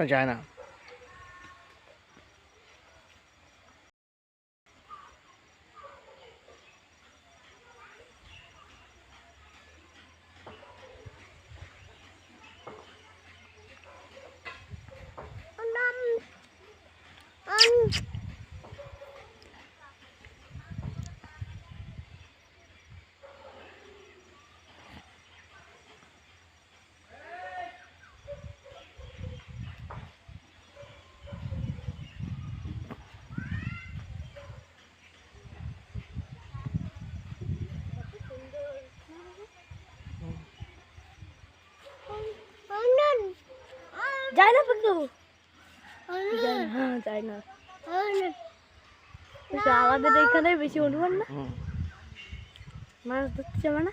যায় না। যায় না কিন্তু যায় না আমাদের এখানে বেশি অনুমান না মাছ ধরছে মানে